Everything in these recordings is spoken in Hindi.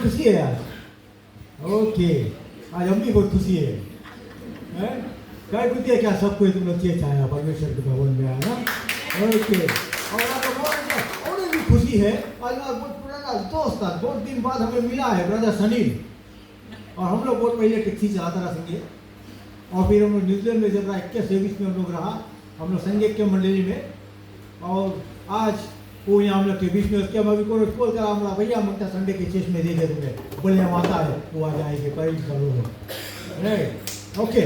खुशी है आज? ओके, आज हम भी बहुत खुशी है, क्या खुशी है? क्या सबको तुम लोग चेच आया परमेश्वर के भवन में आया ना? ओके, और और भी खुशी है। आज बहुत पुराना दोस्त था, बहुत दिन बाद हमें मिला है, ब्रदर सनील। और हम लोग बहुत पहले टैक्सी चलाता रहा संगे, और फिर हम लोग न्यूजीलैंड में जब 21-23 में हम लोग रहा, हम लोग संगे के मंडली में। और आज वो यहाँ हम लोग के बीच में उसके हम अभी को बोल कर हम लोग भैया ममता संडे के चेस्ट में दे दे तुम्हें बोले माता है वो आ जाएंगे प्राइज करो। ओके,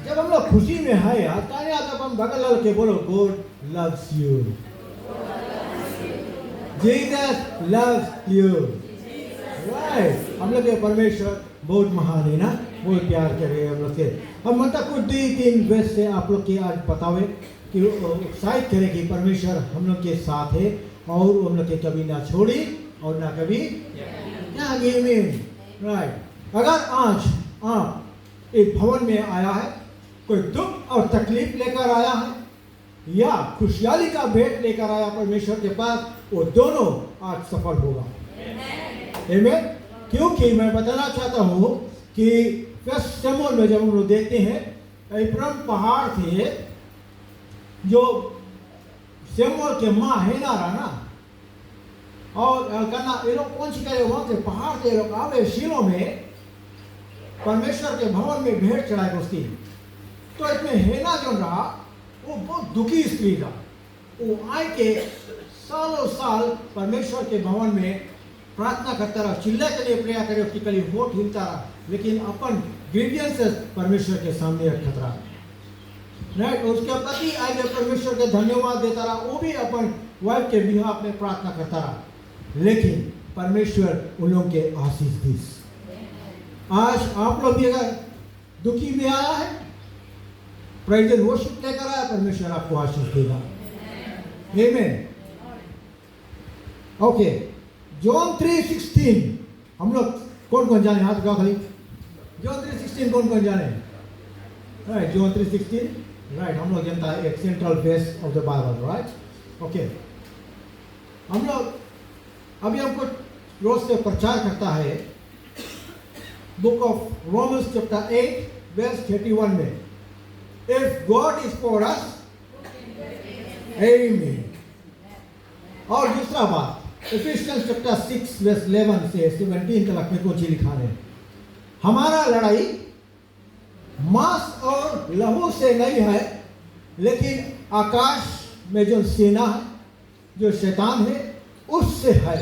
जब हम लोग खुशी में है यार, ताने जब हम बगल लग के बोलो God loves you, Jesus loves you, right. हम लोग के परमेश्वर बहुत महान है ना, बहुत प्यार करे हम लोग से। हम मतलब कुछ 2-3 वर्ष से आप लोग के आज बतावे कि उत्साहित करे कि परमेश्वर हम लोग के साथ है और हम लोग के कभी ना छोड़ी और ना कभी ना गिविंग, राइट। अगर आज आप एक भवन में आया है, कोई दुख और तकलीफ लेकर आया है या खुशहाली का भेंट लेकर आया परमेश्वर के पास, वो दोनों आज सफल होगा। आमीन। क्योंकि मैं बताना चाहता हूँ कि फर्स्ट शमूएल में जब हम लोग देखते हैं, एफ्राइम पहाड़ थे जो शमूएल के माँ हैना रहा ना, और कहना ये लोग कौन सी करे वहाँ के पहाड़ थे, लोग आवे शीलो में परमेश्वर के भवन में भेंट चढ़ाए उसकी। तो इसमें हैना जो रहा वो बहुत दुखी स्त्री था। वो आए के सालों साल परमेश्वर के भवन में प्रार्थना करता रहा, चिल्ला के लिए प्रेयर करे, उसकी कली होठ हिलता रहा, लेकिन अपन ग्रीवियंसेस परमेश्वर के सामने रखता रहा, राइट। उसके पति आगे परमेश्वर के धन्यवाद देता रहा, वो भी अपन वाइफ के बिहाफ में प्रार्थना करता रहा, लेकिन परमेश्वर उन लोगों के आशीष दी। आज आप लोग भी अगर दुखी में आया है, प्रेज एंड वर्शिप लेकर आया, परमेश्वर आपको आशीष देगा। आमीन। ओके, जॉन 3:16 हम लोग कौन कौन जाने? हाथ उठाओ खाली। जॉन 3:16 कौन कौन जाने? Right, John 3:16, right. हम लोग जानता है एक central face of the Bible, right. Okay, हम लोग अभी हमको रोज से प्रचार करता है book of Romans chapter 8 verse 31 में, if God is for us, आमीन। और दूसरा बात इफिशियंस चैप्टर 6 वर्स 11 से 17 तक में कुछ लिखा है, हमारा लड़ाई मांस और लहू से नहीं है, लेकिन आकाश में जो सेना है, जो शैतान है, उससे है।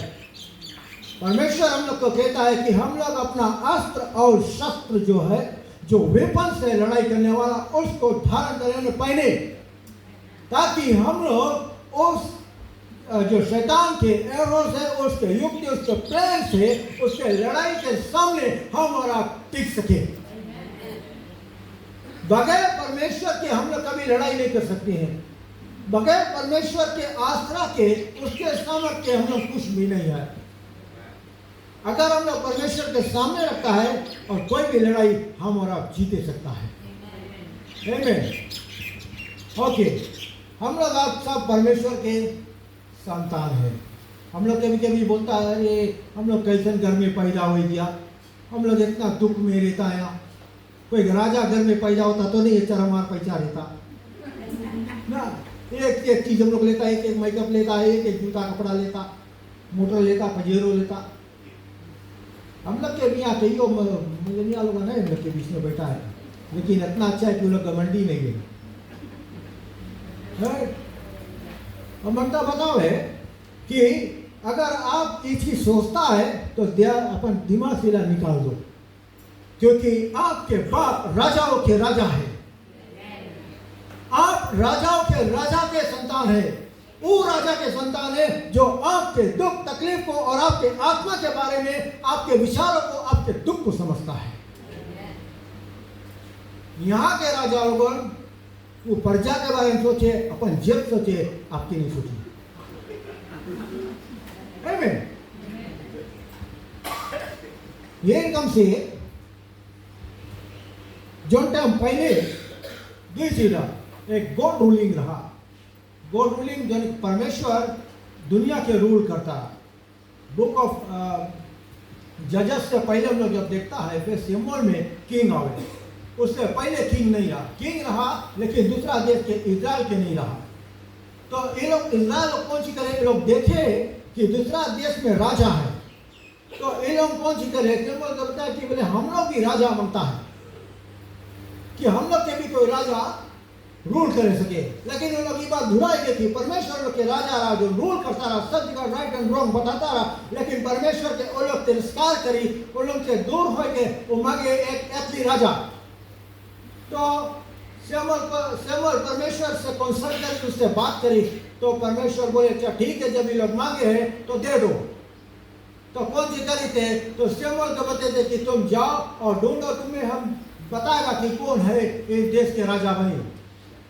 परमेश्वर हम लोग को कहता है कि हम लोग अपना अस्त्र और शस्त्र जो है, जो वेपन से लड़ाई करने वाला, उसको धारण करने पहने, ताकि हम लोग उस जो शैतान के एरोस है, उसके युक्ति, उसके प्लान से, उसके लड़ाई के सामने हम और आप टिक सके। बगैर परमेश्वर के हम लोग कभी लड़ाई नहीं कर सकते हैं। बगैर परमेश्वर के आश्रय के, उसके सामर्थ्य के हम लोग कुछ भी नहीं है। अगर हम लोग परमेश्वर के सामने रखता है और कोई भी लड़ाई हम और आप जीते सकता है। आमीन। ओके, हम लोग आप सब परमेश्वर के संतान है। हम लोग कभी कभी बोलता है अरे हम लोग कैसे घर में पैदा हो गया, हम लोग इतना दुख में रहता है। कोई राजा घर में पैदा होता तो नहीं इतना हमारा पैसा रहता ना। एक एक चीज हम लोग लेता, एक एक मेकअप लेता है, एक एक जूता कपड़ा लेता, मोटर लेता, पजेरो लेता। हम लोग के यहाँ कई मिलेनिया लोग नहीं हम लोग के बीच में बैठा है, लेकिन इतना अच्छा है कि वो लोग घमंडी नहीं गए। हम मनता बताओ है कि अगर आप एक चीज सोचता है तो अपन दिमाग से निकाल दो, क्योंकि आपके बाप राजाओं के राजा है। आप राजाओं के राजा के संतान है। वो राजा के संतान है जो आपके दुख तकलीफ को और आपके आत्मा के बारे में, आपके विचारों को, आपके दुख को समझता है। यहाँ के राजा लोग वो प्रजा के बारे में सोचे, अपन जेब सोचे, आपकी नहीं सोची। आमीन। ये एकदम से जो टाइम पहले एक गॉड रूलिंग रहा। गॉड रूलिंग जो परमेश्वर दुनिया के रूल करता। बुक ऑफ जजस से पहले हम लोग जब देखता है फिर सिम्बोल में किंग आवे, उससे पहले किंग नहीं रहा, किंग रहा लेकिन दूसरा देश के इजराइल के नहीं रहा। तो ये लोग इजराइल लोग कौन सी करे, ये लोग देखे कि दूसरा देश में राजा है, तो ये लोग कौन सी करे, सिम्बोल को बताया कि बोले हम लोग भी राजा बनता है कि हम लोग के भी कोई राजा रूल कर सके। लेकिन उन लोग की बात भुलाई गई थी, परमेश्वर लोग के राजा रहा जो रूल करता रहा, सब जगह राइट एंड रॉन्ग बताता रहा, लेकिन परमेश्वर के वो लोग तिरस्कार करी, उन लोग से दूर हो गए, वो मांगे एक असली राजा। तो शमूएल परमेश्वर से कंसल्ट करी, उससे बात करी, तो परमेश्वर बोले अच्छा ठीक है, जब ये लोग मांगे हैं तो दे दो। तो कौन सी करी थे, तो शमूएल को बताते थे कि तुम जाओ और ढूंढो, तुम्हें हम बताएगा कि कौन है इस देश के राजा बने।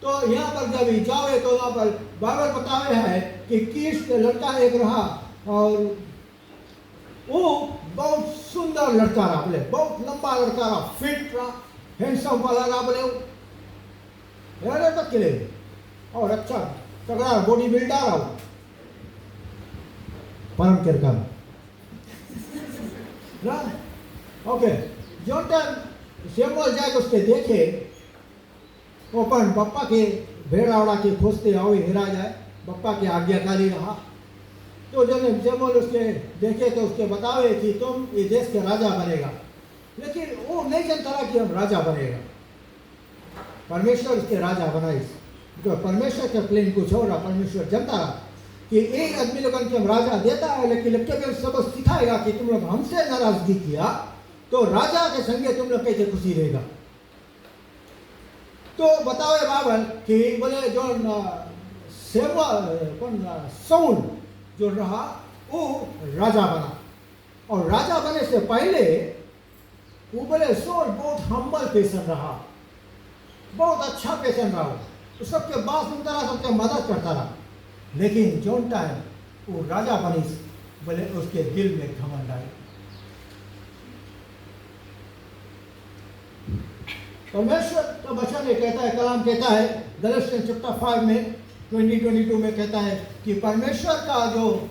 तो यहाँ पर जब जाओगे तो यहाँ पर बाइबल बतावे है कि कीश का लड़का एक रहा और वो बहुत सुंदर लड़का रहा, बोले बहुत लंबा लड़का रहा, फिट रहा, हैंडसम वाला रहा, बोले तक के लिए और अच्छा तगड़ा बॉडी बिल्डर रहा परम के काम ना। ओके, जो टाइम शमूएल जाके उसके देखे ओपन बप्पा के भेड़ा उड़ा के खोजते आओ हेरा जाए, बप्पा की आज्ञाकारी रहा। तो जब शमूएल उसके देखे तो उसके बतावे कि तुम इस देश के राजा बनेगा, लेकिन वो नहीं जानता रहा कि हम राजा बनेगा। परमेश्वर उसके राजा बनाई, तो परमेश्वर का प्लेन कुछ और रहा। परमेश्वर जानता रहा कि एक आदमी लोगों के हम राजा देता है, लेकिन जब सबक सिखाएगा कि तुम लोग हमसे नाराजगी किया तो राजा के संगे तुम लोग कैसे खुशी रहेगा। तो बताओ बाइबल कि बोले जो शाऊल जो रहा वो राजा बना, और राजा बने से पहले वो बोले शाऊल बहुत हम्बल पेशेंट रहा, बहुत अच्छा पेशेंट रहा, तो सबके बात सुनता रहा, सबके मदद करता रहा। लेकिन जो टाइम वो राजा बनी बोले उसके दिल में घमंड आया। परमेश्वर का वचन ये कहता है, कलाम कहता है गलातियन चैप्टर 5 में 22 में कहता है कि परमेश्वर का जो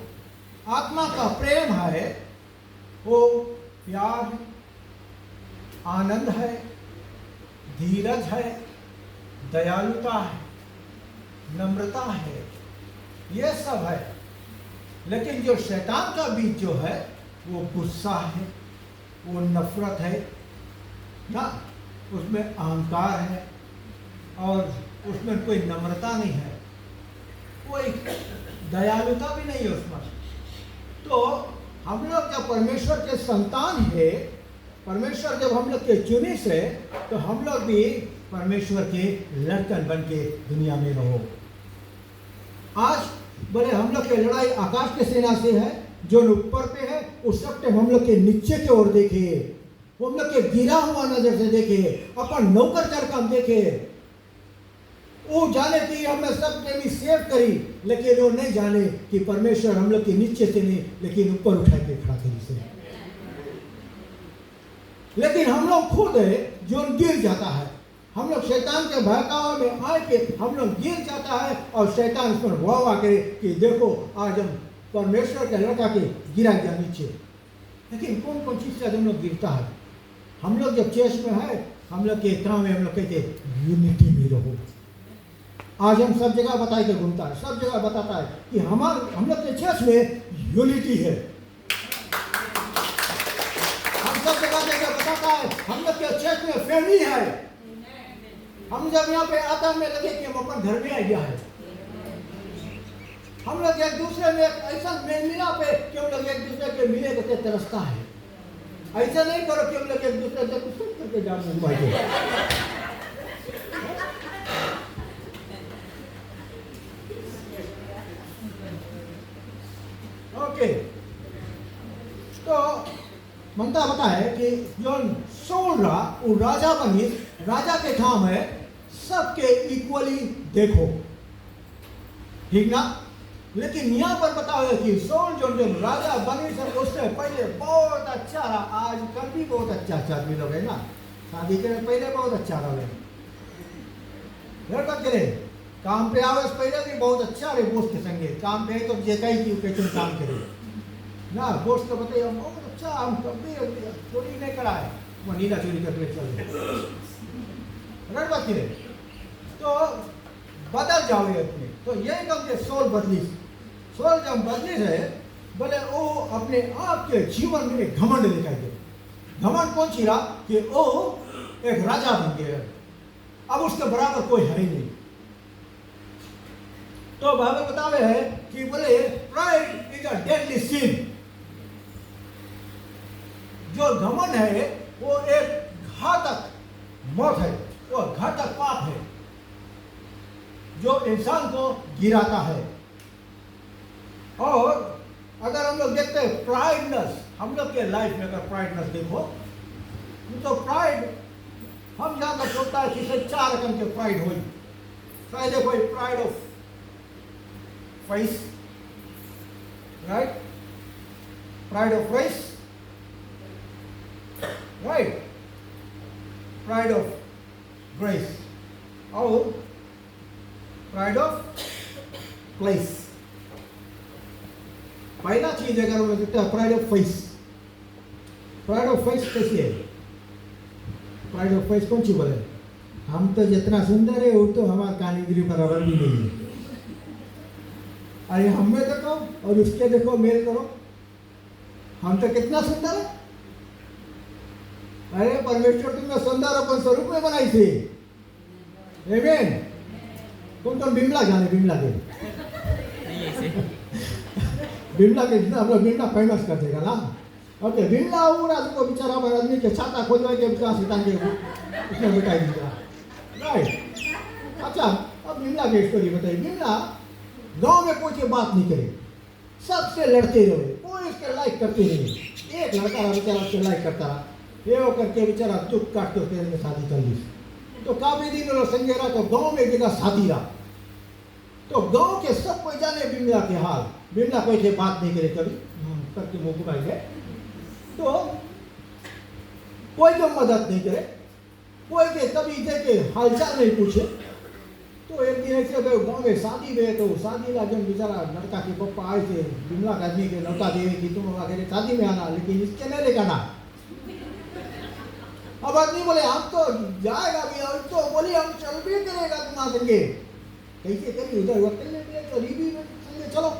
आत्मा का प्रेम है वो प्यार है, आनंद है, धीरज है, दयालुता है, नम्रता है, ये सब है। लेकिन जो शैतान का बीज जो है वो गुस्सा है, वो नफरत है ना, उसमें अहंकार है और उसमें कोई नम्रता नहीं है, कोई दयालुता भी नहीं है उसमें। तो हम लोग जब परमेश्वर के संतान है, परमेश्वर जब हम लोग के चुने से, तो हम लोग भी परमेश्वर के लड़कन बन के दुनिया में रहो। आज बोले हम लोग की लड़ाई आकाश के सेना से है, जो ऊपर पे है उस सब टाइम हम लोग के नीचे की ओर देखे, हम लोग के गिरा हुआ नजर से देखे, अपन नौकर कर काम देखे। वो जाने कि हमें सब के लिए सेव करी, लेकिन वो नहीं जाने कि परमेश्वर हम लोग के नीचे से नहीं लेकिन ऊपर उठा के खड़ा करी से। लेकिन हम लोग खुद है जो गिर जाता है, हम लोग शैतान के बहकावे में आए के हम लोग गिर जाता है और शैतान उस पर वाह करे कि देखो आज हम परमेश्वर के लड़का के गिरा गया नीचे। लेकिन कौन कौन चीज से हम लोग गिरता है? हम लोग जब चर्च में है, हम लोग के काम में हम लोग कहते यूनिटी में रहो। आज हम सब जगह बताए के घूमता है, सब जगह बताता है कि हम लोग के चर्च में यूनिटी है। हम सब जगह बताता है हम लोग के चर्च में फैमिली है। हम जब यहाँ पे आता हमें लगे कि हम अपन घर में आ गया है। हम लोग एक दूसरे में ऐसा मेल मिला पे कि हम लोग एक दूसरे के मिले के तरसता है। ऐसा नहीं करो कि हम लोग एक दूसरे से कुछ करके जाओ घुमाइए। ओके, तो मनता बता है कि जो शाऊल रहा वो राजा बनी, राजा के काम है सबके इक्वली देखो, ठीक ना। लेकिन यहाँ पर बताओ कि शाऊल जो राजा बनी सब उससे पहले बहुत अच्छा रहा, आज कल भी बहुत अच्छा आदमी लोग है ना, शादी के पहले बहुत अच्छा रहे, करे काम पे आवे पहले भी बहुत अच्छा रहे, बोस के संगे काम पे तो जे कहीं की कैसे काम करे ना, बोस को बताइए बहुत अच्छा हम कभी चोरी नहीं करा है, वो नीला चोरी करके चले बात की तो बदल जाओ ये अपने। तो यही कम के सोल बदली, सोल जब बदली है बोले वो अपने आप के जीवन में एक घमंड दिखाई दे। घमंड कौन सी रहा कि वो एक राजा बन गया, अब उसके बराबर कोई है ही नहीं। तो बाइबल बतावे है कि बोले प्राइड इज अ डेडली सिन। जो घमंड है वो एक घातक मौत है, वो घातक पाप है जो इंसान को गिराता है। और अगर हम लोग देखते हैं प्राइडनेस, हम लोग के लाइफ में अगर प्राइडनेस देखो तो प्राइड हम जहां तक सोचता है कि 4 रकम के प्राइड हुई। शायद देखो pride of face, right, pride of face, right, pride of grace और प्राइड ऑफ प्लेस। पहला चीज अगर हम देखते हैं pride of face, pride of face कैसी है? प्राइड ऑफ फेस कौन सी बोले? हम तो जितना सुंदर है वो तो हमारे कारीगरी बराबर भी नहीं है। अरे हम में देखो और उसके देखो, मेल करो, हम तो कितना सुंदर है। अरे परमेश्वर तुमने सुंदर अपन स्वरूप में बनाई थी। आमीन। कौन कौन बिमला जाने? बिमला के बिमला के जितना हम लोग बिमला फेमस कर देगा ना। ओके, बिमला और आज को बेचारा आदमी के छाता खोल के उसका सितान के उसने बताई दिया, राइट। अच्छा, अब बिमला की स्टोरी बताइए। बिमला गांव में कोई बात नहीं करे, सबसे लड़ते रहे, कोई उसके लाइक करते नहीं। एक लड़का रहा बेचारा उसके लाइक करता रहा, ये वो करके बेचारा चुप काटते उसके शादी कर ली। तो काफी दिन लोग संगे रहा, तो गांव में एक जगह शादी रहा। तो गांव के सब कोई जाने बिमला के हाल। बिमला कोई से बात नहीं करे कभी, करके मुंह घुमाई गए। तो कोई तो मदद नहीं करे, कोई के कभी देखे हालचाल नहीं पूछे। तो एक दिन ऐसे गाँव में शादी में, तो शादी का जब बेचारा लड़का के पप्पा आए थे बिमला के आदमी के लौटा दिए कि तुम आगे शादी में आना, लेकिन इसके नहीं लेकर आना। अब आदमी बोले हम तो जाएगा भी, और तो बोले हम चल भी करेगा तुम्हारे संगे। कैसे करिए, उधर अकेले तो रीबी में संगे चलो।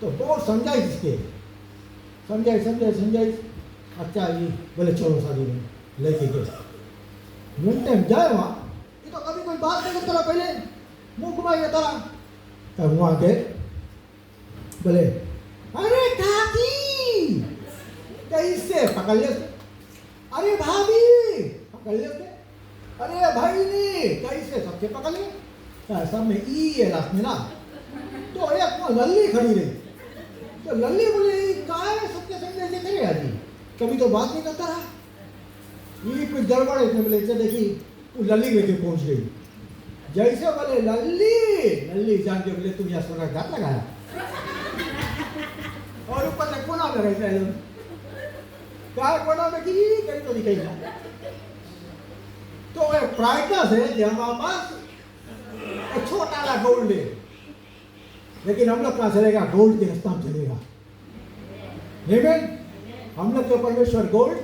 तो बहुत समझाई इसके, समझाई। अच्छा जी बोले चलो शादी में लेके गए। वन टाइम जाए वहाँ, ये तो कभी कोई बात नहीं करता, पहले मुंह घुमाई जाता। तब वहाँ गए, बोले अरे काकी कैसे? पकड़ ले। अरे भाभी पकड़ ले। अरे भाई ने कैसे? सबसे पकड़ ले। सब में ई है लास्ट में ना। तो एक लल्ली खड़ी रही, तो लल्ली बोले काय सबके संग ऐसे करेगा जी, कभी तो बात नहीं करता रहा। ये कुछ गड़बड़ है। इसने बोले देखी वो लल्ली लेके पहुंच गई। जैसे बोले लल्ली जान के बोले तुम यहाँ सोना घात लगाया और ऊपर से कोना में रहता है क्या कोना में की कहीं तो दिखाई ना। तो एक प्राइडनेस है कि हमारे पास एक छोटा सा गोल्ड है, लेकिन हम लोग कहाँ चलेगा? गोल्ड के रास्ता में चलेगा। आमीन। हम लोग तो परमेश्वर गोल्ड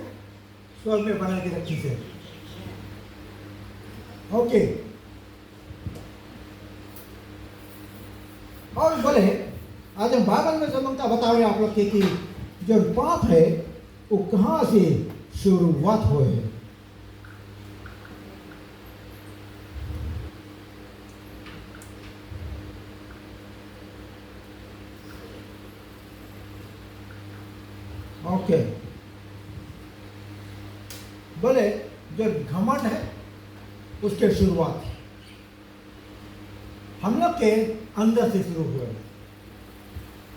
स्वर्ग में बना के रखी से। ओके, और बोले आज हम बाइबल में समझता बताओ आप लोग के कि जो पाप है वो कहाँ से शुरुआत हुए है। ओके, बोले जो घमंड है उसके शुरुआत हम लोग के अंदर से शुरू हुए।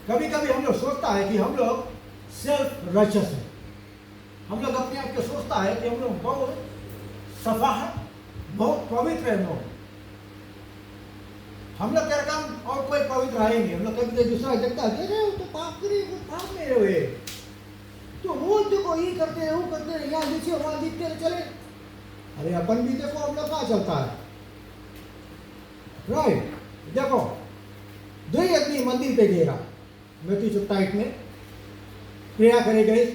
कभी कभी हम लोग सोचता है कि हम लोग सेल्फ राइचियस है, हम लोग अपने आप को सोचता है कि हम लोग बहुत सफा है, बहुत पवित्र है। लोग हम लोग क्या काम और कोई पवित्र है नहीं। हम लोग कभी दूसरा देखता है तो पाप करे, वो पाप में रहे, तो रोज देखो ये करते हैं वो करते हैं, यहाँ नीचे वहां दिखते चले। अरे अपन भी देखो हम लोग कहाँ चलता है, राइट। देखो 2 आदमी मंदिर पे गया, मैथ्यू 27 में प्रेयर करे गए,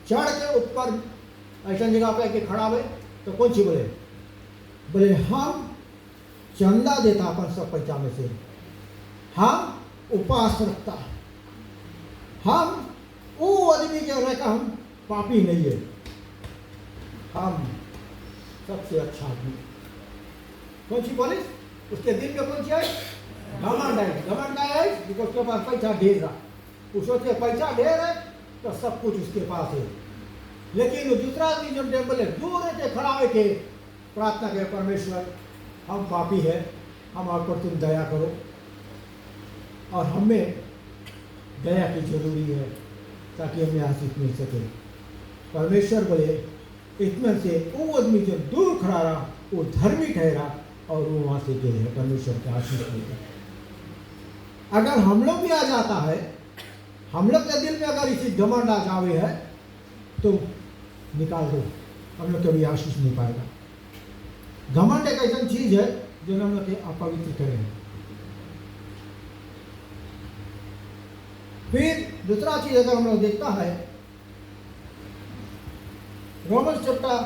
चढ़ के ऊपर ऐसा जगह पे के खड़ा हुए तो कौन सी बोले, बोले हम चंदा देता अपन सब पैसा में से, हम उपवास रखता, हम वो आदमी के रहता, हम पापी नहीं है, हम सबसे अच्छा आदमी। कौन सी बोले, उसके दिल में कौन सी है, घमंड है। घमंड का है बिकॉज उसके पास पैसा ढेर है, उसके पैसा ढेर है तो सब कुछ उसके पास है। लेकिन दूसरा आदमी जो टेम्पल है दूर रहते खड़ा हुए के प्रार्थना करे, परमेश्वर हम पापी है, हमारे पर तुम दया करो और हमें दया की जरूरी है ताकि हमें आशीष मिल सके। परमेश्वर बोले इतने से वो आदमी जो दूर खड़ा रहा वो धर्मी ठहरा और वो वहां से गए है परमेश्वर के आशीष मिले। अगर हम लोग भी आ जाता है, हम लोग के दिल में अगर इसी घमंड आ जावे है तो निकाल दो, हम लोग कभी आशीष नहीं पाएगा। घमंड एक ऐसा चीज है जो हम लोग के अपवित्र करें। फिर दूसरा चीज अगर हम लोग देखता है, रोमन्स चैप्टर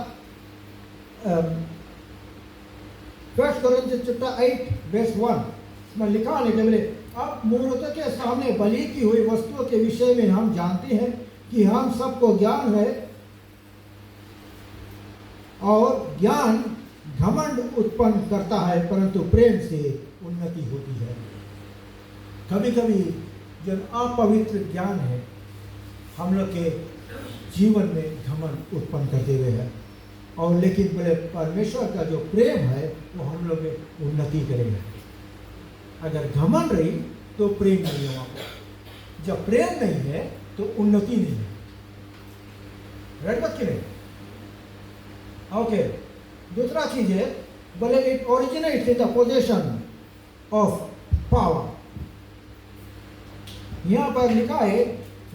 1 कोरिन्थियंस चैप्टर 8 वर्स 1 में लिखा है कि बोले अब मूर्ति के सामने बलि की हुई वस्तुओं के विषय में हम जानते हैं कि हम सबको ज्ञान है और ज्ञान घमंड उत्पन्न करता है परंतु प्रेम से उन्नति होती है। कभी कभी जब अपवित्र ज्ञान है हम लोग के जीवन में घमंड उत्पन्न करते हुए है, और लेकिन बोले परमेश्वर का जो प्रेम है वो हम लोग में उन्नति करेगा। अगर घमंड रही तो प्रेम नहीं है वहां पर, जब प्रेम नहीं है तो उन्नति नहीं है। राइट बात की नहीं? ओके, दूसरा चीज है बोले it originates in the possession of power. यहां पर लिखा है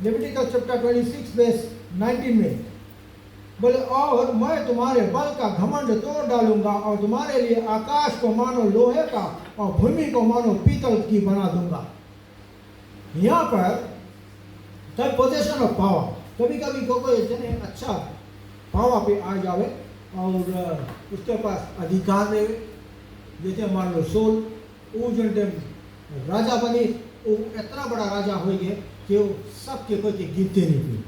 लेविटिकस चैप्टर 26 वर्स 19 में बोले और मैं तुम्हारे बल का घमंड तोड़ डालूंगा और तुम्हारे लिए आकाश को मानो लोहे का और भूमि को मानो पीतल की बना दूंगा। यहाँ पर तब पोजेशन ऑफ पावर, कभी कभी कोई जने अच्छा पावर पे आ जावे और उसके पास अधिकार रहे, जैसे मान लो सोल वो जो राजा बने, वो इतना बड़ा राजा हो गए कि वो सबके कोई गिनते नहीं थी।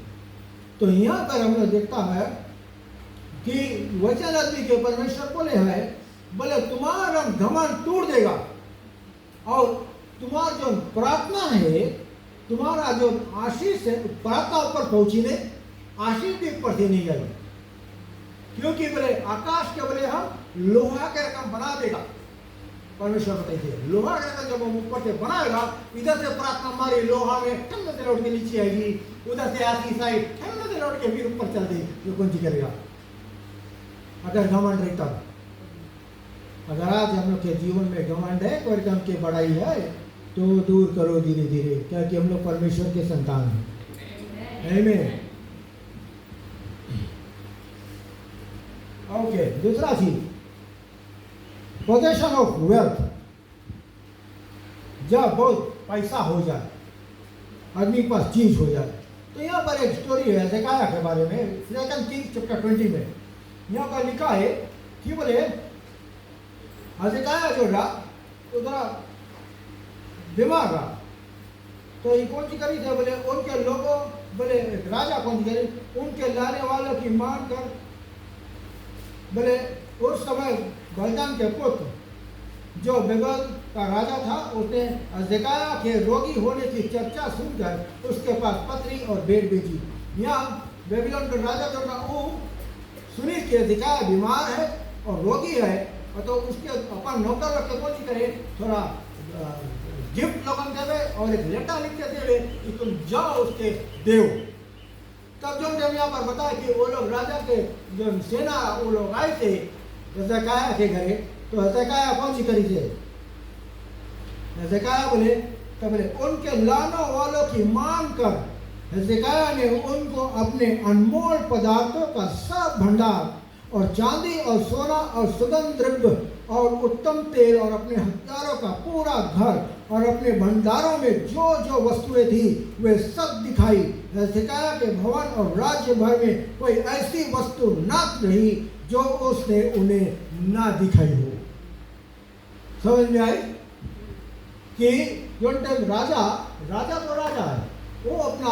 तो यहाँ पर हम लोग देखता है कि वचन आदमी के परमेश्वर बोले है बोले तुम्हारा घमंड तोड़ देगा और तुम्हारा जो प्रार्थना है, तुम्हारा जो आशीष है, प्रार्थना ऊपर पहुंची ने आशीष भी ऊपर से नहीं जाएगी, क्योंकि बोले आकाश के बोले हम लोहा के रकम बना देगा। परमेश्वर बताइए लोहा के रकम जब हम ऊपर से बनाएगा, इधर से प्रार्थना हमारी लोहा में ठंड से लौट के नीचे आएगी, उधर से आती साइड ठंड से लौट के फिर ऊपर चल देगी। जो कौन सी करेगा अगर घमंड रहता? अगर आज हम लोग के जीवन में घमंड है, कोई काम की बड़ाई है तो दूर करो धीरे धीरे, क्योंकि हम लोग परमेश्वर के संतान हैं। आमीन। ओके, दूसरा चीज पोजेशन ऑफ वेल्थ। जब बहुत पैसा हो जाए, आदमी के पास चीज हो जाए, तो यहाँ पर एक स्टोरी है ज़ेकाया के बारे में, 2 किंग्स चैप्टर 20 में यहाँ पर लिखा है कि बोले ज़ेकाया जो रहा उधर बीमार रहा, तो ये कौन सी करी थे बोले उनके लोगों बोले राजा कौन सी करी, उनके लाने वालों की मांग कर बोले उस समय बलदान के पुत्र जो बेबल का राजा था, उसने ज़ेकाया के रोगी होने की चर्चा सुनकर उसके पास पत्री और बेड भेजी। यहाँ बेबीलोन का राजा जो था वो सुनी कि ज़ेकाया बीमार है और रोगी है, और तो उसके अपन नौकर रख के कौन सी करे, थोड़ा गिफ्ट लोगों देवे और एक लेटर लिख के देवे कि तुम जाओ उसके देव। तब जो जब यहाँ पर बताया कि वो लोग राजा के जो सेना वो लोग आए थे ज़ेकाया के घरे, तो ज़ेकाया कौन सी करी थे, ज़ेकाया बोले तो बोले उनके लाने वालों की मांग कर ज़ेकाया ने उनको अपने अनमोल पदार्थों का सब भंडार और चांदी और सोना और सुगंध द्रव्य और उत्तम तेल और अपने हथियारों का पूरा घर और अपने भंडारों में जो जो वस्तुएं थी वे सब दिखाई। हिजकिय्याह के भवन और राज्य भर में कोई ऐसी वस्तु न रही जो उसने उन्हें ना दिखाई हो। समझ में आई कि जो राजा तो राजा है, वो अपना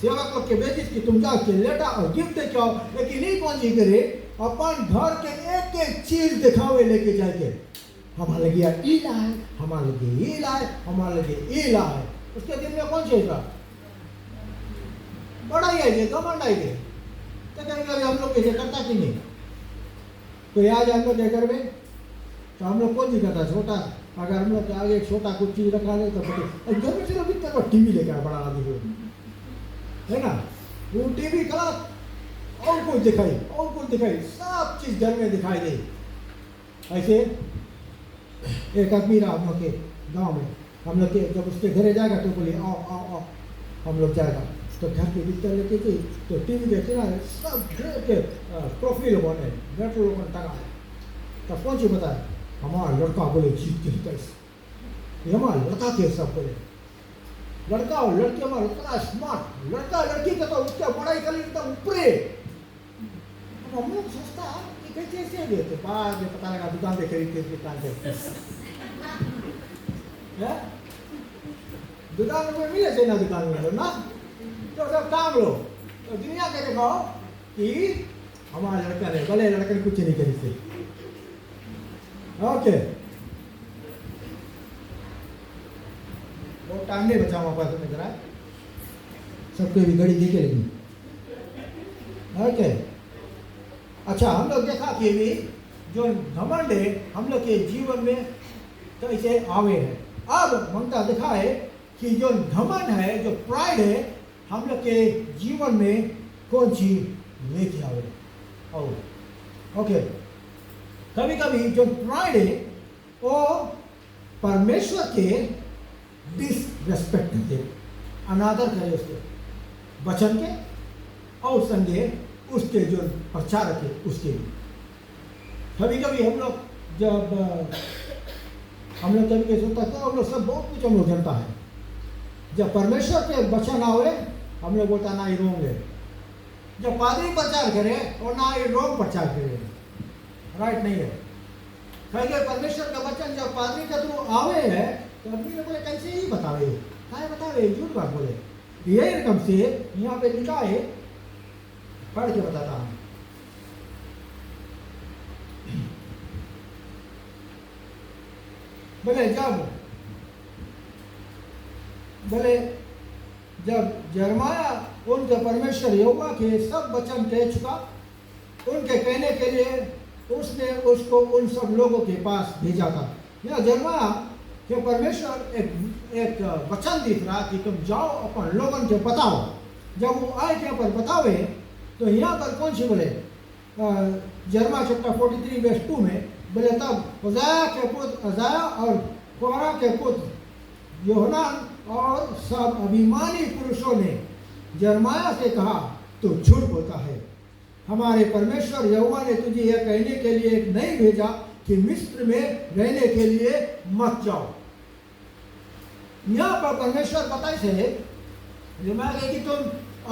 सेवक लोग के बेचिस कि तुम जाओ के लेटा और गिफ्ट दे आओ, लेकिन नहीं कौन जी करे अपन घर के एक एक चीज दिखावे लेके जाके, हमारे लगे ई लाए, हमारे लगे ये लाए, हमारे लगे ये लाए। उसके दिन में कौन चाहिए बड़ा ही है, घमंड है। तो कभी हम लोग ऐसे करता कि नहीं? तो आज हम लोग घर में तो हम लोग कौन नहीं करता, छोटा अगर हम लोग आगे छोटा कुछ चीज रखा नहीं तो घर में सिर्फ इतना टीवी लेकर बड़ा आदमी है ना, वो टीवी खड़ा और कुछ दिखाई सब चीज घर में दिखाई दे। ऐसे एक आदमी रहा हम लोग के गांव में, हम लोग के जब उसके घरे जाएगा तो बोले आओ आओ आओ, हम लोग जाएगा तो घर के भीतर लेके गई तो टीवी के किनारे सब के प्रोफाइल बने बेटर लोगों ने टंगा। तब कौन सी बताया हमारा लड़का बोले जीत के कैसे, हमारा लड़का के सब बोले लड़का और लड़की हमारा इतना स्मार्ट, लड़का लड़की का तो उसका पढ़ाई कर एकदम ऊपरे। हम लोग सोचता कि कैसे देते, बाद में पता लगा दुकान पे खरीदते दुकान पे दुकान में मिले से ना दुकान में ना, तो सब काम लो तो दुनिया के दिखाओ कि हमारा लड़का ने भले लड़के ने कुछ नहीं करी से। ओके वो टाइम नहीं बचा हमारे पास में जरा, सबके भी घड़ी देखे लेकिन ओके। अच्छा हम लोग देखा कि भी जो घमंड है हम लोग के जीवन में तो इसे आवे है। अब ममता दिखाए कि जो घमंड है, जो प्राइड है, हम लोग के जीवन में कौन चीज लेके आवे। ओके कभी कभी जो प्राइड है वो परमेश्वर के डिसरेस्पेक्ट करते, अनादर करे उसके वचन के और संगे उसके जो प्रचारक है उसके भी। कभी कभी हम लोग जब हम लोग कभी सोचता है हम लोग सब बहुत कुछ हम लोग जानता है, जब परमेश्वर के वचन आवे हम लोग बोलता ना ये रोंग है, जब पादरी प्रचार करे और ना ये रोंग प्रचार करे, राइट नहीं है। कहीं परमेश्वर का वचन जब पादरी के थ्रू आवे है तो आदमी ने बोले कैसे ही बतावे, क्या बतावे, झूठ बात बोले। यही रकम से यहाँ पे लिखा है, पढ़ के बताता हूँ। बोले जब यिर्मयाह उनके परमेश्वर यहोवा के सब वचन कह चुका, उनके कहने के लिए उसने उसको उन सब लोगों के पास भेजा था। यह यिर्मयाह के परमेश्वर एक वचन दिख रहा कि तुम जाओ अपन लोगों के बताओ। जब वो आए के पर बतावे तो यहाँ पर कौन सी बोले यिर्मयाह चैप्टर 43 वर्स 2 में बोले तब उज्जियाह के पुत्र अजाया और कोरह के पुत्र योहनान और सब अभिमानी पुरुषों ने यिर्मयाह से कहा तू झूठ बोलता है, हमारे परमेश्वर यहोवा ने तुझे यह कहने के लिए नहीं भेजा कि मिस्र में रहने के लिए मत जाओ। यहाँ पर परमेश्वर बताए से यिर्मयाह कि तुम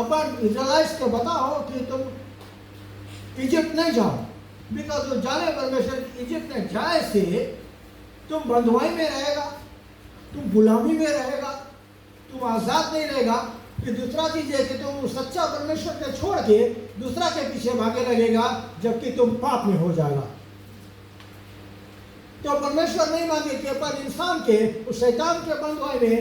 अपन इजराइल्स को बताओ कि तुम इजिप्ट नहीं जाओ, बिकॉज वो जाने परमेश्वर इजिप्ट में जाए से तुम बंधुआई में रहेगा, तुम गुलामी में रहेगा, तुम आजाद नहीं रहेगा। कि दूसरा चीज है कि तुम सच्चा परमेश्वर को छोड़ के दूसरा के पीछे भागे लगेगा, जबकि तुम पाप में हो जाएगा। तो परमेश्वर नहीं मांगे कि अपन इंसान के उस शैतान के बंधुआई में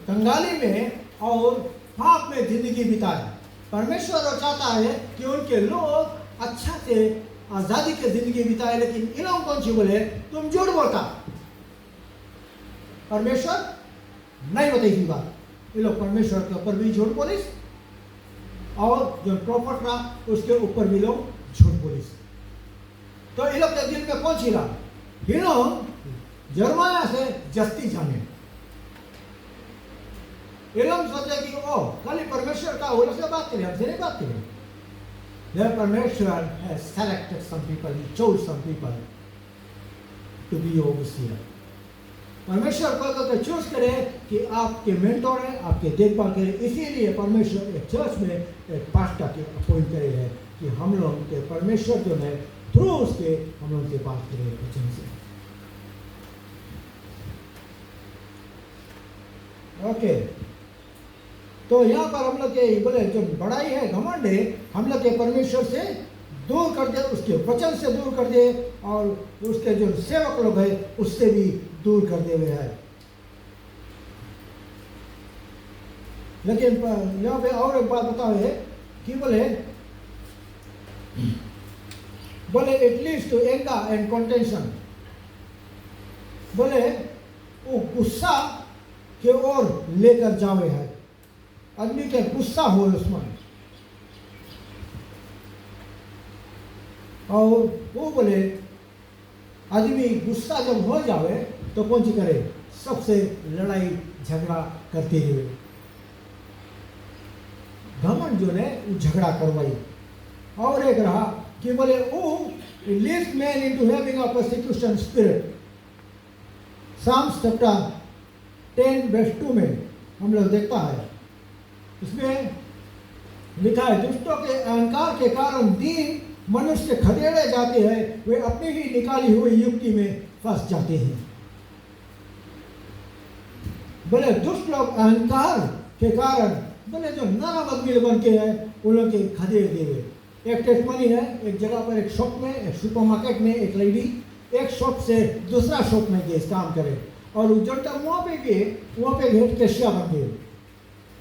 कंगाली में और पाप में जिंदगी बिताए। परमेश्वर चाहता है कि उनके लोग अच्छा से आजादी की जिंदगी बिताए, लेकिन इन लोगों कौन सी बोले तुम झूठ बोलता, परमेश्वर नहीं बताई बात। ये लोग परमेश्वर के ऊपर भी झूठ बोलिस और जो प्रॉफिट रहा उसके ऊपर भी लोग झूठ बोलिस। तो ये लोग के दिल में कौन सी रहा, ये लोग यिर्मयाह से जस्ती जाने, ये लोग सोचे कि ओ खाली परमेश्वर का वो लोग से बात करें, हमसे नहीं बात करें। The Parmeshwar has selected some people, he chose some people to be overseer. परमेश्वर को चूज करे कि आपके मेंटोर है, आपके देखभाल करे। इसीलिए परमेश्वर एक चर्च में एक पास्टर के अपॉइंट करे है कि हम लोग के परमेश्वर जो है थ्रू उसके हम लोग से बात करें वचन से। ओके, तो यहाँ पर हम लोग के बोले जो बड़ाई है, घमंड है, हम लोग के परमेश्वर से दूर कर दे, उसके वचन से दूर कर दे, और उसके जो सेवक लोग है उससे भी दूर कर दे हुए है। लेकिन यहाँ पे और एक बात बताओ है कि बोले it leads to anger and contention. बोले वो गुस्सा के ओर लेकर जावे है, आदमी के गुस्सा हो उसमें। और वो बोले आदमी गुस्सा जब हो जावे तो कौन सी करे, सबसे लड़ाई झगड़ा करते हुए। घमंड जो है वो झगड़ा करवाई। और एक रहा कि बोले वो leads man into having a persecution spirit. Psalms chapter 10 verse 2 में हम लोग देखता है, इसमें लिखा है दुष्टों के अहंकार के कारण दीन मनुष्य खदेड़े जाते हैं, वे अपनी ही निकाली हुई युक्ति में फंस जाते हैं। बोले दुष्ट लोग अहंकार के कारण बोले जो नरम आदमी बन के है उन लोग के खदेड़ देवे। एक टेस्टमनी है, एक जगह पर एक शॉप में, एक सुपरमार्केट में एक लेडी एक शॉप से दूसरा शॉप में गए काम करे, और जनता वहाँ पे गए, वहाँ पे हेड कैशिया बन गए।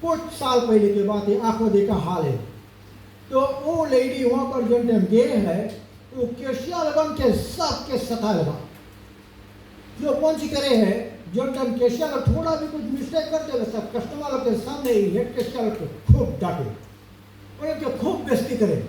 कुछ साल पहले की बात है, आंखों देखा हाल है। तो वो लेडी वहाँ पर जो टाइम गए है, वो कैशिया बन के सब के सता लगा। जो कौन सी करे है, जो टाइम कैशिया का थोड़ा भी कुछ मिस्टेक करते हुए सब कस्टमर के सामने ही हेड कैशिया को खूब डांटे, उनके खूब बेइज्जती करे।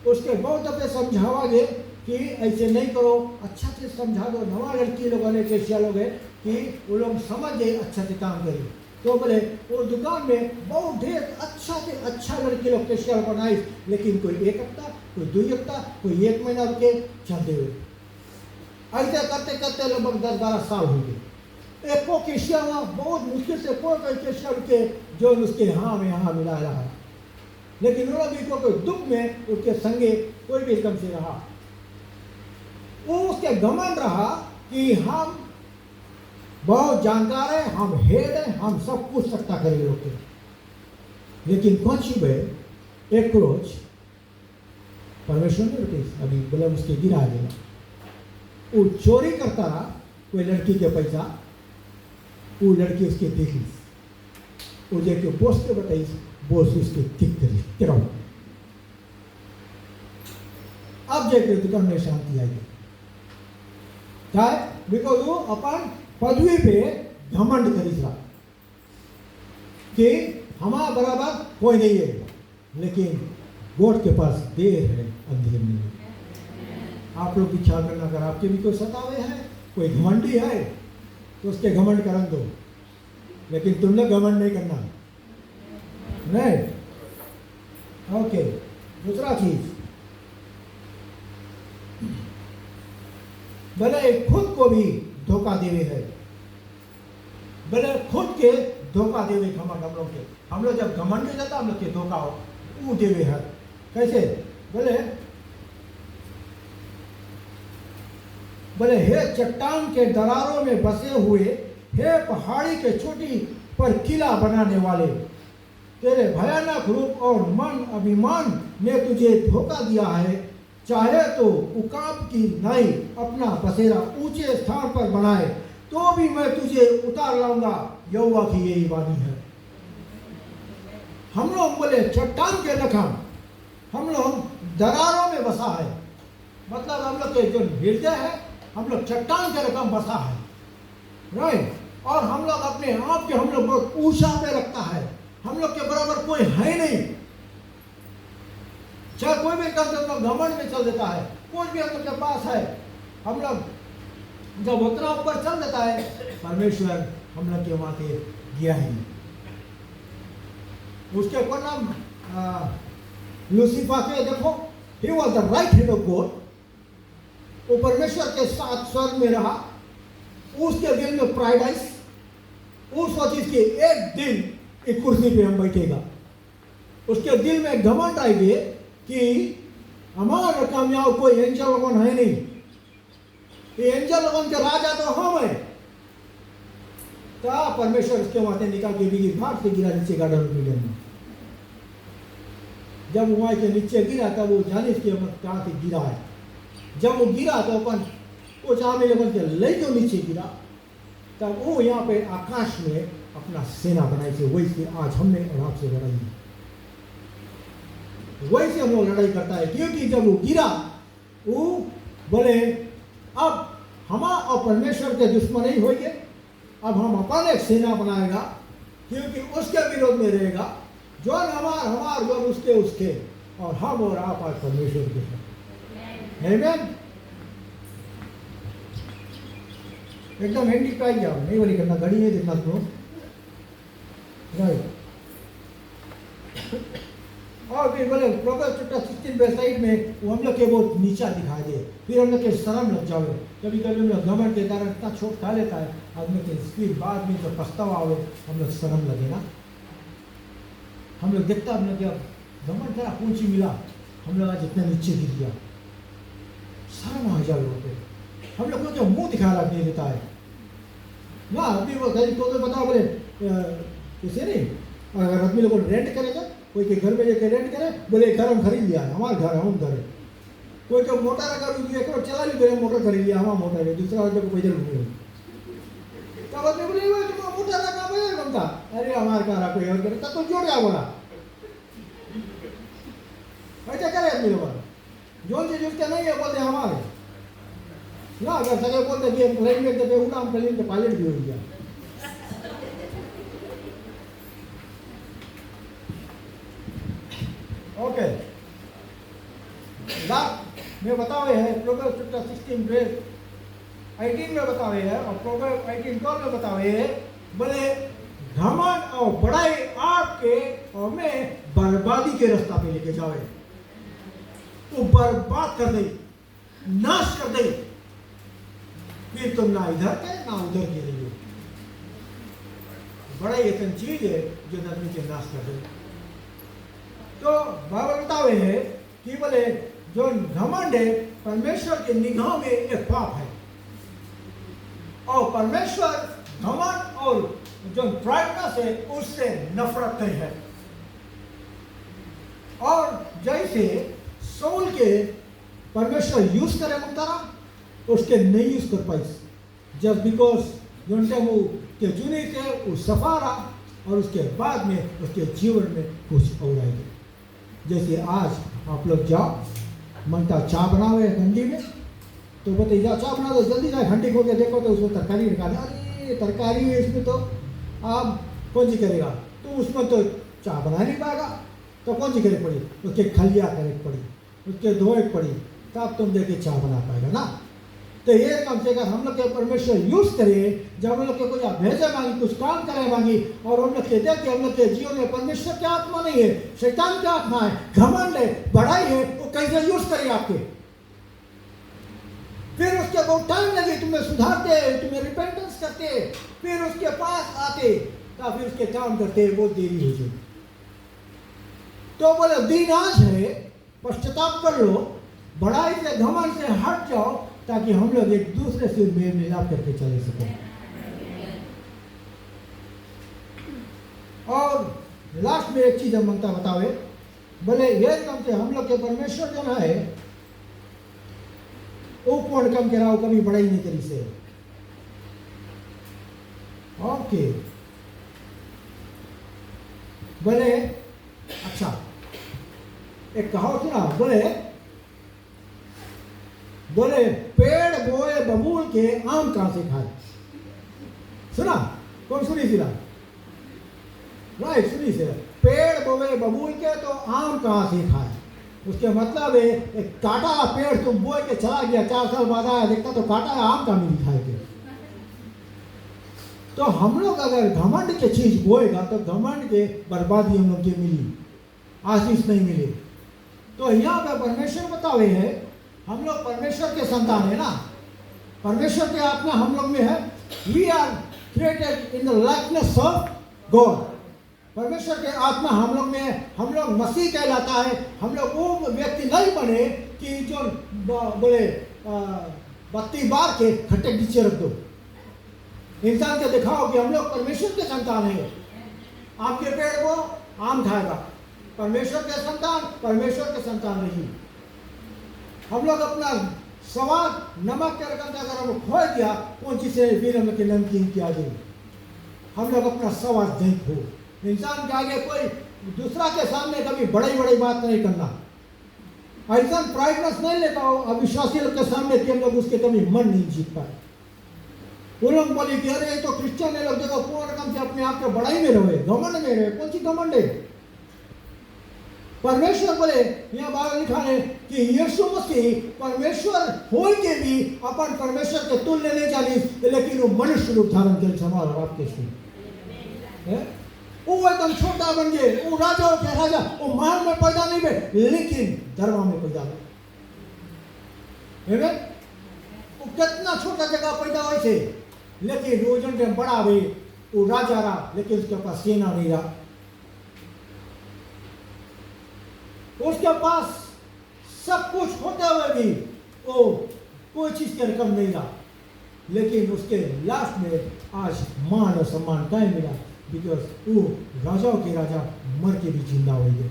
उसके बहुत दफे समझावा गए कि ऐसे नहीं करो, अच्छा से समझा दो। नवा लड़की लोगों ने कैशिया लोग है कि वो लोग समझ गए, अच्छा से काम करें। तो बोले वो दुकान में बहुत ढेर अच्छा से अच्छा लड़की लोग कैशिया बनाई, लेकिन कोई एक हफ्ता, कोई 2 हफ्ता, कोई 1 महीना के चलते हुए ऐसे करते करते लगभग 10-12 साल हो गए। एक को कैशिया बहुत मुश्किल से कोई कैशिया के जो उसके हाँ में हाँ मिला रहा है, लेकिन वो भी कोई दुख में उसके संगे कोई भी कम से रहा। वो उसके घमंड रहा कि हम बहुत जानकार है, हम हेड है, हम सब कुछ सकता करेंगे लोग के। लेकिन कौन सी भाई एक रोज परमेश्वर ने बेटे अभी बोला उसके गिरा देना, वो चोरी करता रहा कोई लड़की के पैसा, वो लड़की उसके देखी, वो जाके बॉस के बताई, बॉस उसके ठीक करी तेरा। अब जाके दुकान में शांति आई, क्या है? बिकॉज वो अपन पदवी पे घमंड करी था कि हमारा बराबर कोई नहीं है, लेकिन गॉड के पास देर है अंधेर में। आप लोग भी ख्याल करना, अगर आपके भी कोई सतावे है, कोई घमंडी है, तो उसके घमंड करन दो, लेकिन तुम लोग घमंड नहीं करना, नहीं। ओके, दूसरा चीज भले खुद को भी धोखा देवे है, भले खुद के धोखा देवे घमंड हम लोग जब घमंड जाता हम लोग के धोखा वो देवे है। कैसे? बोले हे चट्टान के दरारों में बसे हुए, हे पहाड़ी के चोटी पर किला बनाने वाले, तेरे भयानक रूप और मन अभिमान ने तुझे धोखा दिया है। चाहे तो उकाब की नाई अपना बसेरा ऊंचे स्थान पर बनाए, तो भी मैं तुझे उतार लाऊंगा, यहोवा की यही वाणी है। हम लोग बोले चट्टान के रकम, हम लोग दरारों में बसा है, मतलब हम लोग के जो हृदय है, हम लोग चट्टान के रकम बसा है, राइट। और हम लोग अपने आप के हम लोग बहुत ऊंचा पे रखता है, हम लोग के बराबर कोई है नहीं। चाहे कोई भी काम हम लोग घमंड में चल देता है, कोई भी हम लोग के पास है, हम लोग जब उतना ऊपर चल देता है, परमेश्वर हम लोग के वहां के गया ही। उसके कौन नाम लूसीफर के देखो, he was the right hand of God, वो परमेश्वर के साथ स्वर्ग में रहा, उसके दिल में प्राइडाइज, उस चीज के एक दिन एक कुर्सी पे हम बैठेगा, उसके दिल में घमंड आएगी कि हमारा कामयाब कोई एंजल लोगन है नहीं, ये एंजल लोगन के राजा तो हम है। तो परमेश्वर उसके माथे निकाल के भी भाग से गिरा नीचे गार्डन में। जब वहां के नीचे गिरा तब वो जाने के कहाँ से गिरा है। जब वो गिरा तो अपन वो चाहे अपन के ले जो नीचे गिरा, तब वो यहाँ पे आकाश में अपना सेना बनाई थी। वैसे आज हमने और आपसे लड़ाई है, वैसे हम लोग लड़ाई करता है, क्योंकि जब वो गिरा वो बोले अब हम और परमेश्वर के दुश्मन नहीं होंगे, अब हम अपन एक सेना बनाएगा, क्योंकि उसके विरोध में रहेगा जो हमार जो उसके और हम और आप आज परमेश्वर के हैं। आमीन। एकदम एंटी पाई जाओ, नहीं बोली करना, घड़ी नहीं देखना तुम, राइट। और फिर बोले प्रोग्रेस चैप्टर 16 वेबसाइट में वो हम लोग के बहुत नीचा दिखाई दे, फिर हम लोग के शर्म लग जाओगे। कभी कभी हम लोग घमंड के कारण इतना छोट खा लेता है आदमी के, फिर बाद में जब पछतावा आवे हम लोग शर्म लगे ना। हम लोग देखता हम लोग जब घमंड करा पूंछी मिला, हम लोग आज इतना नीचे गिर गया, शर्म आ जाओ लोगों को। हम लोग को जो मुंह दिखा नहीं देता है ना। अभी वो कहीं तो बताओ बोले किसे नहीं, अगर आदमी लोग रेंट करेगा, कोई के घर में जाकर रेंट करे, बोले घर हम खरीद लिया है, हमारा घर है, हम घर है। कोई का मोटर अगर चला भी दे, मोटर खरीद लिया, हमारा मोटर है, दूसरा आदमी को पैदल घूमे। तब आदमी बोले तुम मोटर रखा पैदल घूमता, अरे हमारे कार कोई और करे, तब तो जोड़ गया बोला ऐसा करे आदमी लोग। जो चीज उसके नहीं है बोलते हमारे ना, अगर सगे बोलते कि प्लेन में जब उड़ा हम प्लेन के पायलट भी हो गया। ओके, लास्ट में बतावे है प्रोग्रेस चैप्टर 16 वर्स 18 में बतावे है, और प्रोग्रेस 18 में बतावे है बोले घमंड और बड़ाई आपके और में बर्बादी के रास्ता पे लेके जावे, तो बर्बाद कर दे, नाश कर दे, फिर तुम ना इधर के ना उधर के रहिए। बड़ा ऐसा चीज है जो आदमी के नाश कर दे। तो बाइबल बतावे है कि बोले जो घमंड है परमेश्वर के निगाह में एक पाप है, और परमेश्वर घमंड और जो प्राइडनेस है उससे नफरत करते हैं। और जैसे सोल के परमेश्वर यूज करे मुक्तारा, उसके नहीं यूज कर पाई, जस्ट बिकॉज जो वो के चुने थे वो सफारा, और उसके बाद में उसके जीवन में कुछ और आएगा। जैसे आज आप लोग जाओ मनता चाय बनावे घंटी में, तो बताइए जा चाय बना दो, जल्दी जाए घंटी खोल के देखो तो उसमें तरकारी निकाले, अरे तरकारी है इसमें, तो आप कौन सी करेगा, तो उसमें तो चाय बना नहीं पाएगा, तो कौन सी करे पड़ी, उसके खलिया करे पड़ी, उसके धोए पड़ी, तब तुम देखे चाय बना पाएगा ना। तो ये कम से कम हम लोग के परमेश्वर यूज करे, जब हम लोग के कोई भेजे मांगी, कुछ काम करे मांगी, और हम लोग कहते हैं कि हम लोग के जीवन में परमेश्वर की आत्मा नहीं है, शैतान की आत्मा है, घमंड है, बड़ाई है, वो कैसे यूज करे आपके। फिर उसके बहुत टाइम लगे तुम्हें सुधारते, तुम्हें रिपेंटेंस करते, फिर उसके पास आते, तब फिर उसके काम करते बहुत देरी हो जाए। तो बोले दिन आज है, पश्चाताप कर लो, बड़ाई से घमंड से हट जाओ, ताकि हम लोग एक दूसरे से मेल मिलाप करके चले सकें। और लास्ट में एक चीज हम मांगता बतावे, बोले ये कम से हम लोग के परमेश्वर जो है वो कौन कम कराओ, कभी बड़ाई नहीं करी से। ओके, बोले अच्छा एक कहावत सुना, बोले पेड़ बोए बबूल के आम कहां से खाए। सुना, कौन सुनी सिला, राइट सुनी से, पेड़ बोए बबूल के तो आम कहां से खाए। उसके मतलब है एक काटा पेड़ तुम बोए के चला गया, 4 साल बाद आया देखता तो काटा है, आम का मिली खाएंगे। तो हम लोग अगर घमंड के चीज बोएगा तो घमंड के बर्बादी हम लोग के मिली, आशीष नहीं मिली। तो यहाँ पे परमेश्वर बतावे है हम लोग परमेश्वर के संतान है ना, परमेश्वर की आत्मा हम लोग में है, we are created in the likeness of God. परमेश्वर के आत्मा हम लोग में, हम लोग मसीह कहलाता है। हम लोग वो व्यक्ति नहीं बने कि जो बोले बत्ती बार के खट्टे नीचे रख दो। इंसान को दिखाओ कि हम लोग परमेश्वर के संतान हैं। आपके पेड़ को आम खाएगा, परमेश्वर के संतान परमेश्वर के संतान नहीं। हम लोग अपना स्वाद नमक के रकम अगर हम खो दिया, कौन चीज से फिर हम के नमकीन क्या दें। हम लोग अपना स्वाद नहीं खो। इंसान के आगे कोई दूसरा के सामने कभी बड़ी बड़ी बात नहीं करना। ऐसा प्राइडनेस नहीं लेता हो अविश्वासी लोग के सामने कि हम लोग उसके कभी मन नहीं जीत पाए। वो लोग बोले कि अरे तो क्रिश्चियन है लोग, देखो कौन रकम से अपने आप के बड़ाई में रहे, घमंड में रहे। कौन सी घमंड है? परमेश्वर बोले, यहाँ बाहर लिखा है कि यीशु मसीह परमेश्वर हो के भी अपन परमेश्वर के तुल्य नहीं जानी, लेकिन वो मनुष्य रूप धारण कर हमारा आपके लिए वो एकदम छोटा बन गए। वो राजा के राजा, वो महल में पैदा नहीं हुए, लेकिन दरबार में पैदा हुए। वो कितना छोटा जगह पैदा हुए थे, लेकिन वो जो बड़ा हुए, वो राजा रहा, लेकिन उसके पास सेना नहीं रहा। उसके पास सब कुछ होते हुए भी वो कोई चीज के रकम नहीं रहा, लेकिन उसके लास्ट में आज मान और सम्मान क्या मिला? बिकॉज वो राजाओं के राजा मर के भी जिंदा हो गए।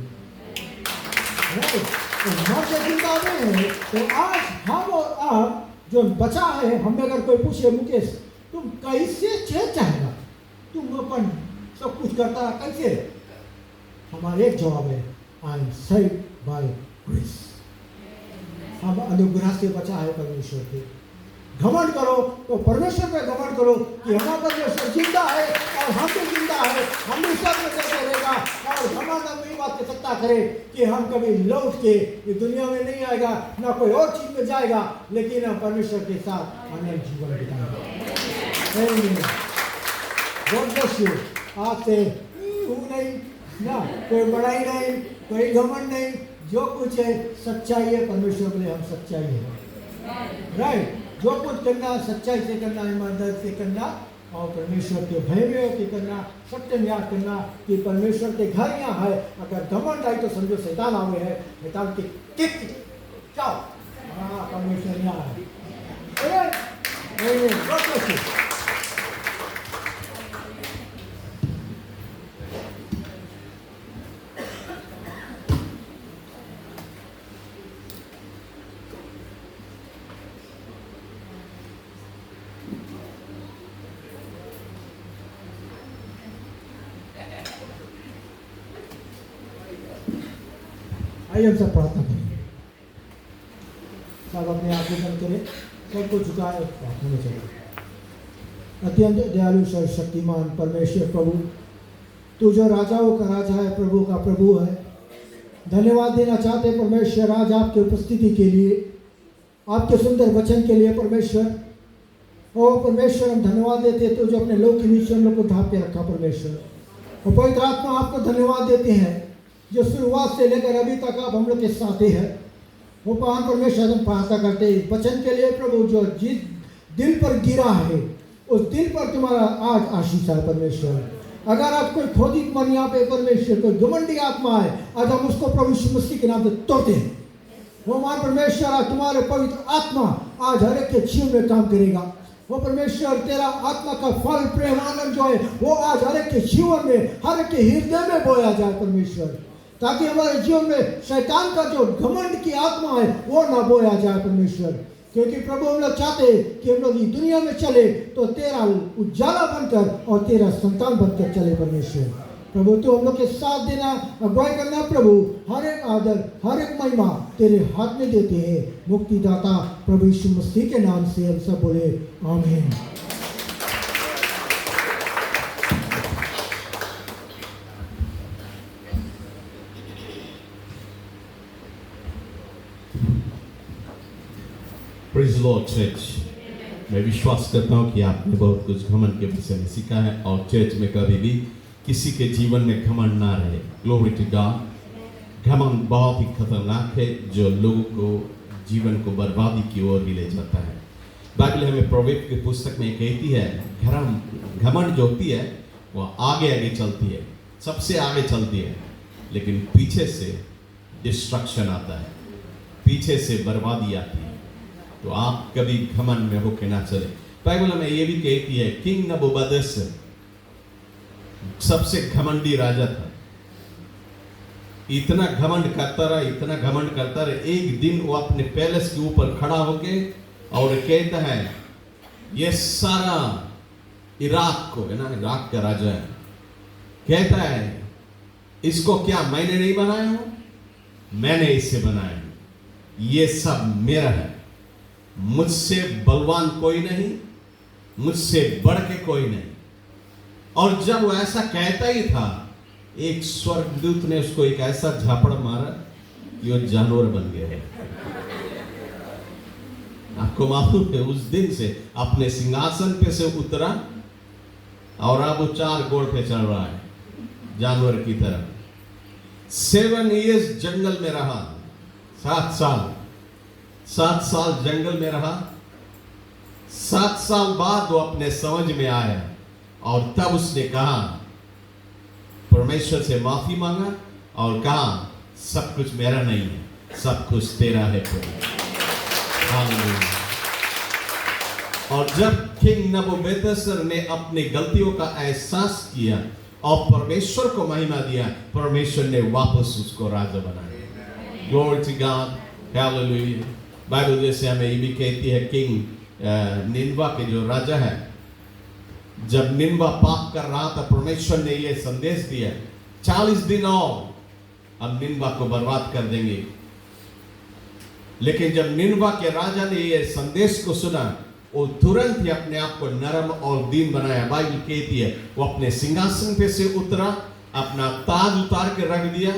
तो मर के जिंदा हुए हैं। तो आज हम और आप जो बचा है, हमें अगर कोई पूछे मुकेश तुम कैसे चेत चाहेगा, तुम अपन सब कुछ करता कैसे? हमारा एक जवाब है, I am saved by grace. हम अनुग्रह से बचा है परमेश्वर के। घमंड करो तो परमेश्वर पे घमंड करो कि हमारा परमेश्वर जिंदा है और हम भी जिंदा है, हम भी सब में करते रहेगा। और घमंड हम ये बात कर सकता करे कि हम कभी लौट के इस दुनिया में नहीं आएगा, ना कोई और चीज में जाएगा, लेकिन हम परमेश्वर के साथ अनंत जीवन बिताएंगे। God bless you. आपसे नहीं ना कोई बड़ाई नहीं, कोई घमंड नहीं, जो कुछ है सच्चाई है। परमेश्वर बोले हम सच्चाई है, राइट। जो कुछ करना सच्चाई से करना, ईमानदारी से करना, और परमेश्वर के भय में होकर करना, सत्य में याद करना कि परमेश्वर के घर यहाँ है। अगर घमंड आई तो समझो शैतान आवे है, शैतान के किक जाओ, हाँ परमेश्वर यहाँ है। आइए हम सब प्रार्थना करेंगे। सब अपने आप को बंद करें, सबको झुकाए, प्रार्थना में चले। अत्यंत दयालु सर्वशक्तिमान परमेश्वर प्रभु, तू जो राजाओं का राजा है, प्रभु का प्रभु है, धन्यवाद देना चाहते परमेश्वर आज आपके उपस्थिति के लिए, आपके सुंदर वचन के लिए परमेश्वर। और परमेश्वर हम धन्यवाद देते तो जो अपने लोग के बीच हम लोग को ढांप के रखा परमेश्वर। और पवित्र आत्मा आपको धन्यवाद देते हैं जो शुरुआत से लेकर अभी तक आप हम लोग के साथ ही है। वो महान परमेश्वर हम प्रार्थना करते हैं वचन के लिए प्रभु, जो जिस दिल पर गिरा है उस दिल पर तुम्हारा आज आशीष है परमेश्वर। अगर आप कोई क्रोधित मन यहाँ पे परमेश्वर, कोई घमंडी आत्मा है, आज हम उसको प्रभु यीशु मसीह के नाम से तोड़ते हैं। वो महान परमेश्वर आज तुम्हारे पवित्र आत्मा आज हर एक के जीवन में काम करेगा। वो परमेश्वर तेरा आत्मा का फल प्रेम आनंद जो है वो आज हर एक के जीवन में, हर एक के हृदय में बोया जाए परमेश्वर, ताकि हमारे जीवन में शैतान का जो घमंड की आत्मा है वो ना बोया जाए परमेश्वर। क्योंकि प्रभु हम लोग चाहते हैं कि हम लोग इस दुनिया में चले तो तेरा उजाला बनकर और तेरा संतान बनकर चले परमेश्वर। प्रभु तो हम लोग के साथ देना, अगुवाई करना प्रभु। हर एक आदर, हर एक महिमा तेरे हाथ में देते हैं मुक्तिदाता प्रभु यीशु मसीह के नाम से हम सब बोले आमीन। Praise the Lord, church. मैं विश्वास करता हूँ कि आपने बहुत कुछ घमंड के विषय में सीखा है और चर्च में कभी भी किसी के जीवन में घमंड ना रहे। Glory to God। घमंड बहुत ही खतरनाक है जो लोगों को जीवन को बर्बादी की ओर भी ले जाता है। बाइबल हमें प्रोवेब की पुस्तक में कहती है घमंड जो होती है वो आगे आगे चलती है, सबसे आगे चलती है, लेकिन पीछे से डिस्ट्रक्शन आता है, पीछे से बर्बादी आती है। तो आप कभी घमंड में होके ना चले। बाइबल हमें ये भी कहती है किंग नबूकदनेस्सर सबसे घमंडी राजा था, इतना घमंड करता रहा, एक दिन वो अपने पैलेस के ऊपर खड़ा होके और कहता है ये सारा इराक को, है ना, इराक का राजा है, कहता है इसको क्या मैंने नहीं बनाया हूं, मैंने इसे बनाया हूं, ये सब मेरा है, मुझसे बलवान कोई नहीं, मुझसे बढ़ के कोई नहीं। और जब वो ऐसा कहता ही था, एक स्वर्गदूत ने उसको एक ऐसा झापड़ मारा कि वो जानवर बन गया। आपको मालूम है उस दिन से अपने सिंहासन पे से उतरा और अब वो 4 घोड़े पे चल रहा है जानवर की तरह। 7 years जंगल में रहा, 7 साल जंगल में रहा। 7 साल बाद वो अपने समझ में आया और तब उसने कहा, परमेश्वर से माफी मांगा और कहा सब कुछ मेरा नहीं है, सब कुछ तेरा है प्रभु। हालेलुया। और जब किंग नबूकदनेस्सर ने अपनी गलतियों का एहसास किया और परमेश्वर को महिमा दिया, परमेश्वर ने वापस उसको राजा बनाया। Glory to God, hallelujah. Bible जैसे हमें ये भी कहती है किंग निनवा के जो राजा है, जब निनवा पाप कर रहा था, परमेश्वर ने यह संदेश दिया 40 दिन और अब निनवा को बर्बाद कर देंगे। लेकिन जब निनवा के राजा ने यह संदेश को सुना, वो तुरंत ही अपने आप को नरम और दीन बनाया। बाइबल कहती है वो अपने सिंहासन पे से उतरा, अपना ताज उतार के रख दिया,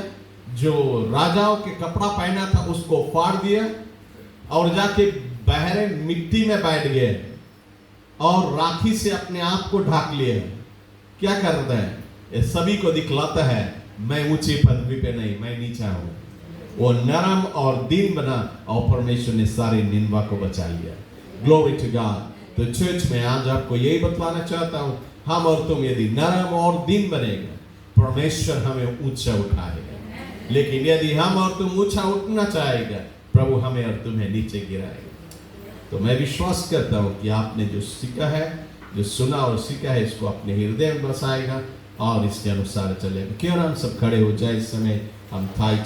जो राजाओं के कपड़ा पहना था उसको फाड़ दिया और जाके बहरे मिट्टी में बैठ गए और राखी से अपने आप को ढाक लिया। क्या करता है? ये सभी को दिखलाता है मैं ऊंची पदवी पे नहीं, मैं नीचा हूं। वो नरम और दीन बना और परमेश्वर ने सारे निनवा को बचा लिया। Glory to God. तो चर्च में आज आपको यही बतलाना चाहता हूं, हम और तुम यदि नरम और दीन बनेगा, परमेश्वर हमें ऊंचा उठाएगा। लेकिन यदि हम और तुम ऊंचा उठना चाहेगा, प्रभु हमें और तुम्हें नीचे गिराएगा। तो मैं विश्वास करता हूं कि आपने जो सीखा है, जो सुना और सीखा है, इसको अपने हृदय में बसाएगा और इसके अनुसार चलेगा। क्यों ना हम सब खड़े हो जाए इस समय, हम थाई